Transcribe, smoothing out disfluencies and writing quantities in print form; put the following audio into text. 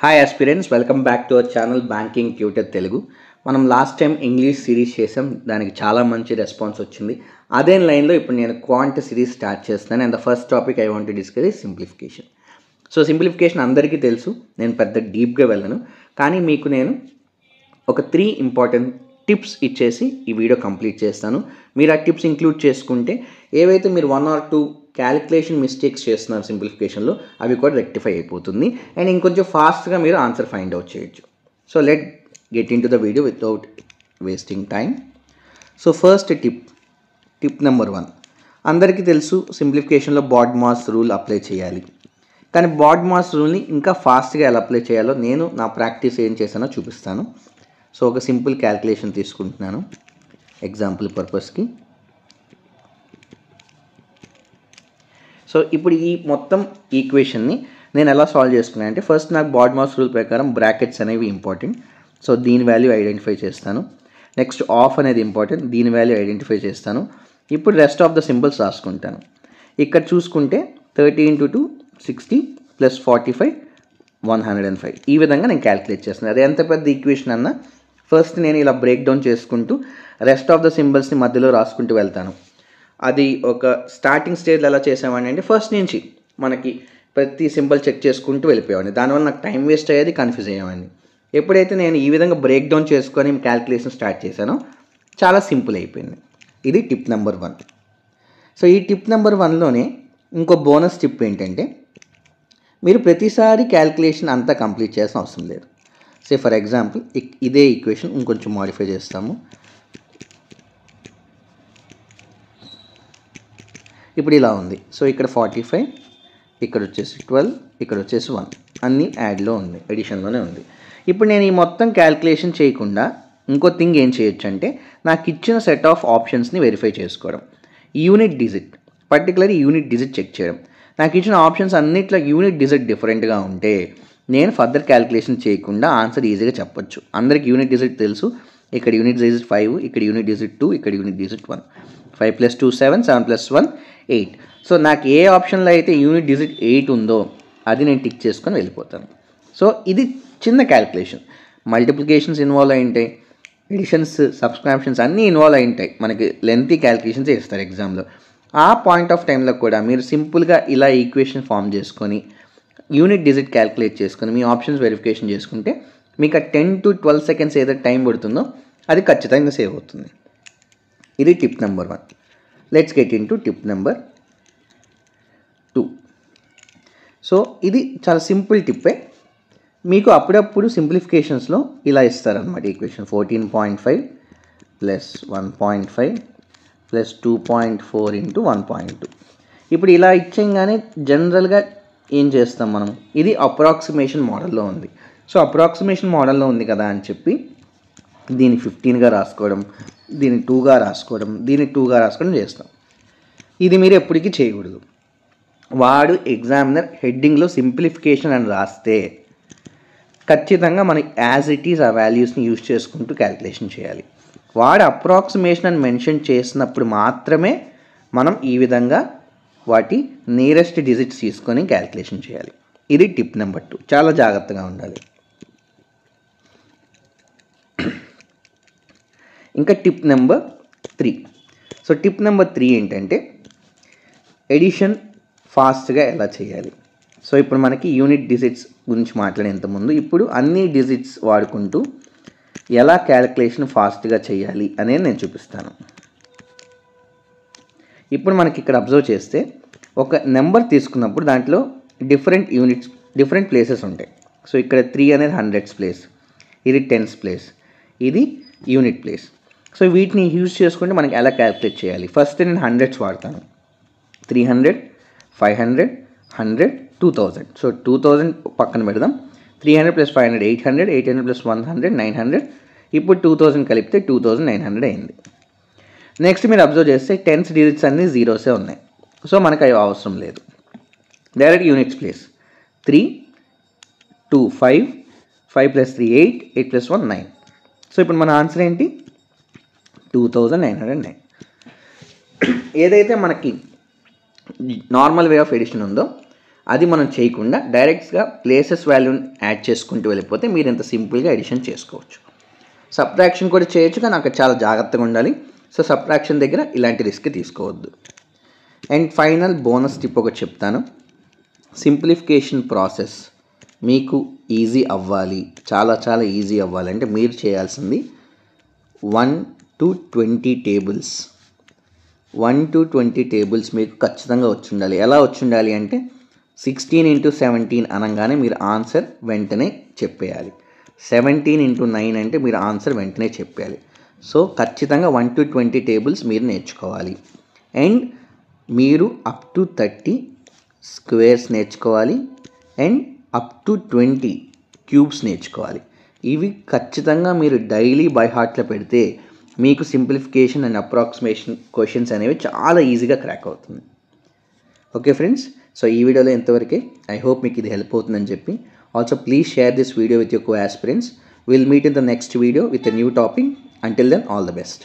Hi aspirants, welcome back to our channel banking tutor Telugu. మనం last time English series చేసాం, దానికి చాలా మంచి రెస్పాన్స్ వచ్చింది. అదే లైన్లో ఇప్పుడు నేను క్వాంట్ సిరీస్ స్టార్ట్ చేస్తున్నాను. And the first topic I want to discuss is simplification. So simplification అందరికీ తెలుసు, నేను పెద్ద డీప్గా వెళ్ళను, కానీ మీకు నేను ఒక 3 ఇంపార్టెంట్ టిప్స్ ఇచ్చేసి ఈ వీడియో కంప్లీట్ చేస్తాను. మీరు ఆ టిప్స్ ఇంక్లూడ్ చేసుకుంటే ఏవైతే మీరు 1 or 2 క్యాలిక్యులేషన్ మిస్టేక్స్ చేస్తున్నారు సింప్లిఫికేషన్లో, అవి కూడా రెక్టిఫై అయిపోతుంది. అండ్ ఇంకొంచెం ఫాస్ట్గా మీరు ఆన్సర్ ఫైండ్ అవుట్ చేయొచ్చు. So let get in to the video without wasting time. So first tip number 1. అందరికీ తెలుసు, సింప్లిఫికేషన్లో బాడ్మాస్ రూల్ అప్లై చేయాలి. కానీ బాడ్మాస్ రూల్ని ఇంకా ఫాస్ట్గా ఎలా అప్లై చేయాలో నేను నా ప్రాక్టీస్ ఏం చేశానో చూపిస్తాను. సో ఒక సింపుల్ క్యాలిక్యులేషన్ తీసుకుంటున్నాను ఎగ్జాంపుల్ పర్పస్కి. సో ఇప్పుడు ఈ మొత్తం ఈక్వేషన్ని నేను ఎలా సాల్వ్ చేసుకున్నాను అంటే, ఫస్ట్ నాకు బాడ్మాస్ రూల్ ప్రకారం బ్రాకెట్స్ అనేవి ఇంపార్టెంట్. సో దీని వాల్యూ ఐడెంటిఫై చేస్తాను. నెక్స్ట్ ఆఫ్ అనేది ఇంపార్టెంట్, దీని వాల్యూ ఐడెంటిఫై చేస్తాను. ఇప్పుడు రెస్ట్ ఆఫ్ ద సింబల్స్ రాసుకుంటాను. ఇక్కడ చూసుకుంటే 30 × 2 60 + 45 105. ఈ విధంగా నేను క్యాలిక్యులేట్ చేస్తున్నాను. అది ఎంత పెద్ద ఈక్వేషన్ అన్నా ఫస్ట్ నేను ఇలా బ్రేక్ డౌన్ చేసుకుంటూ రెస్ట్ ఆఫ్ ద సింబల్స్ని మధ్యలో రాసుకుంటూ వెళ్తాను. అది ఒక స్టార్టింగ్ స్టేజ్లో ఎలా చేసామని అంటే, ఫస్ట్ నుంచి మనకి ప్రతి సింబల్ చెక్ చేసుకుంటూ వెళ్ళిపోయేవాడిని. దానివల్ల నాకు టైం వేస్ట్ అయ్యేది, కన్ఫ్యూజ్ అయ్యేవాడిని. ఎప్పుడైతే నేను ఈ విధంగా బ్రేక్ డౌన్ చేసుకొని క్యాలిక్యులేషన్ స్టార్ట్ చేశానో చాలా సింపుల్ అయిపోయింది. ఇది టిప్ నెంబర్ 1. సో ఈ టిప్ నెంబర్ 1లోనే ఇంకో బోనస్ టిప్ ఏంటంటే, మీరు ప్రతిసారి క్యాలిక్యులేషన్ అంతా కంప్లీట్ చేయాల్సిన అవసరం లేదు. సే ఫర్ ఎగ్జాంపుల్ ఇదే ఈక్వేషన్ ఇంకొంచెం మాడిఫై చేస్తాము. ఇప్పుడు ఇలా ఉంది. సో ఇక్కడ 45, ఇక్కడ వచ్చేసి 12, ఇక్కడ వచ్చేసి 1, అన్నీ యాడ్లో ఉంది, ఎడిషన్లోనే ఉంది. ఇప్పుడు నేను ఈ మొత్తం క్యాలిక్యులేషన్ చేయకుండా ఇంకో థింగ్ ఏం చేయొచ్చు అంటే, నాకు ఇచ్చిన సెట్ ఆఫ్ ఆప్షన్స్ని వెరిఫై చేసుకోవడం. Unit digit, particular unit digit check చేయడం. నాకు ఇచ్చిన ఆప్షన్స్ అన్నిట్లో యూనిట్ డిజిట్ డిఫరెంట్గా ఉంటే నేను ఫర్దర్ క్యాలిక్యులేషన్ చేయకుండా ఆన్సర్ ఈజీగా చెప్పొచ్చు. అందరికి యూనిట్ డిజిట్ తెలుసు. ఇక్కడ యూనిట్ డిజిట్ 5, ఇక్కడ యూనిట్ డిజిట్ 2, ఇక్కడ యూనిట్ డిజిట్ 1. 5 + 2 7, 7 + 1 8. సో నాకు ఏ ఆప్షన్లో అయితే యూనిట్ డిజిట్ 8 ఉందో అది నేను టిక్ చేసుకొని వెళ్ళిపోతాను. సో ఇది చిన్న క్యాలిక్యులేషన్. మల్టిప్లికేషన్స్ ఇన్వాల్వ్ అయి ఉంటాయి, ఎడిషన్స్, సబ్స్క్రిప్షన్స్ అన్నీ ఇన్వాల్వ్ అయి ఉంటాయి. మనకి లెంతీ క్యాలిక్యులేషన్స్ చేస్తారు ఎగ్జామ్లో. ఆ పాయింట్ ఆఫ్ టైంలో కూడా మీరు సింపుల్గా ఇలా ఈక్వేషన్ ఫామ్ చేసుకొని యూనిట్ డిజిట్ క్యాలిక్యులేట్ చేసుకొని మీ ఆప్షన్స్ వెరిఫికేషన్ చేసుకుంటే మీకు ఆ 10 to 12 seconds ఏదైతే టైం పడుతుందో అది ఖచ్చితంగా సేవ్ అవుతుంది. ఇది tip number 1. Let's get in to tip number 2. So ఇది చాలా సింపుల్ టిప్పే. మీకు అప్పుడప్పుడు సింప్లిఫికేషన్స్లో ఇలా ఇస్తారనమాట ఈక్వేషన్. 14.5 + 1.5 + 2.4 × 1.2. ఇప్పుడు ఇలా ఇచ్చేయంగానే జనరల్గా ఏం చేస్తాం మనం, ఇది అప్రాక్సిమేషన్ మోడల్లో ఉంది. సో అప్రాక్సిమేషన్ మోడల్లో ఉంది కదా అని చెప్పి దీన్ని 15గా రాసుకోవడం, దీన్ని 2గా రాసుకోవడం, దీన్ని 2గా రాసుకోవడం చేస్తాం. ఇది మీరు ఎప్పటికీ చేయకూడదు. వాడు ఎగ్జామినర్ హెడ్డింగ్లో సింప్లిఫికేషన్ అని రాస్తే ఖచ్చితంగా మనకి యాజ్ ఇట్ ఈజ్ ఆ వాల్యూస్ని యూజ్ చేసుకుంటూ క్యాలిక్యులేషన్ చేయాలి. వాడు అప్రాక్సిమేషన్ అని మెన్షన్ చేసినప్పుడు మాత్రమే మనం ఈ విధంగా వాటి నియరెస్ట్ డిజిట్స్ తీసుకొని క్యాలిక్యులేషన్ చేయాలి. ఇది టిప్ నెంబర్ 2. చాలా జాగ్రత్తగా ఉండాలి. ఇంకా tip number 3. So tip number 3 ఏంటంటే, ఎడిషన్ ఫాస్ట్గా ఎలా చేయాలి. సో ఇప్పుడు మనకి యూనిట్ డిజిట్స్ గురించి మాట్లాడేంత ముందు ఇప్పుడు అన్ని డిజిట్స్ వాడుకుంటూ ఎలా క్యాలిక్యులేషన్ ఫాస్ట్గా చేయాలి అనేది నేను చూపిస్తాను. ఇప్పుడు మనకి ఇక్కడ అబ్జర్వ్ చేస్తే ఒక నెంబర్ తీసుకున్నప్పుడు దాంట్లో డిఫరెంట్ యూనిట్స్, డిఫరెంట్ ప్లేసెస్ ఉంటాయి. సో ఇక్కడ 3 అనేది హండ్రెడ్స్ ప్లేస్, ఇది టెన్స్ ప్లేస్, ఇది యూనిట్ ప్లేస్. సో వీటిని యూజ్ చేసుకుంటే మనకి ఎలా క్యాలిక్యులేట్ చేయాలి. ఫస్ట్ నేను హండ్రెడ్స్ వాడతాను. 300, 500, 100, 2000. సో 2000 పక్కన పెడదాం. 300 + 500 800, 800 + 100 900. ఇప్పుడు 2000 కలిపితే 2900 అయింది. నెక్స్ట్ మీరు అబ్జర్వ్ చేస్తే టెన్స్ డిజిట్స్ అన్నీ జీరోసే ఉన్నాయి. సో మనకు అవి అవసరం లేదు. Direct units place 3, 2 5, 5 + 3 8, 8 + 1 9. సో ఇప్పుడు మన ఆన్సర్ ఏంటి, 2909. ఏదైతే మనకి నార్మల్ వే ఆఫ్ ఎడిషన్ ఉందో అది మనం చేయకుండా డైరెక్ట్గా ప్లేసెస్ వాల్యూని యాడ్ చేసుకుంటూ వెళ్ళిపోతే మీరు ఇంత సింపుల్గా ఎడిషన్ చేసుకోవచ్చు. సబ్ట్రాక్షన్ కూడా చేయొచ్చు, కానీ అక్కడ చాలా జాగ్రత్తగా ఉండాలి. సో సబ్ట్రాక్షన్ దగ్గర ఇలాంటి రిస్క్ తీసుకోవద్దు. అండ్ ఫైనల్ బోనస్ టిప్ ఒకటి చెప్తాను. సింప్లిఫికేషన్ ప్రాసెస్ మీకు ఈజీ అవ్వాలి, చాలా చాలా ఈజీ అవ్వాలంటే మీరు చేయాల్సింది 1 to 20 టేబుల్స్ 1 to 20 టేబుల్స్ మీకు ఖచ్చితంగా వచ్చి ఉండాలి. ఎలా వచ్చి ఉండాలి అంటే 16 into 17 అనగానే మీరు ఆన్సర్ వెంటనే చెప్పేయాలి. 17 into 9 అంటే మీరు ఆన్సర్ వెంటనే చెప్పేయాలి. సో ఖచ్చితంగా 1 to 20 టేబుల్స్ మీరు నేర్చుకోవాలి. అండ్ మీరు అప్ టు 30 స్క్వేర్స్ నేర్చుకోవాలి అండ్ అప్ టు 20 క్యూబ్స్ నేర్చుకోవాలి. ఇవి ఖచ్చితంగా మీరు డైలీ బై హార్ట్లో పెడితే మీకు సింప్లిఫికేషన్ అండ్ అప్రాక్సిమేషన్ క్వశ్చన్స్ అనేవి చాలా ఈజీగా క్రాక్ అవుతుంది. ఓకే ఫ్రెండ్స్, సో ఈ వీడియోలో ఎంతవరకే. ఐ హోప్ మీకు ఇది హెల్ప్ అవుతుందని చెప్పి. Also please share this video with your co-aspirants. Will meet in the next video with a new topic. Until then, all the best.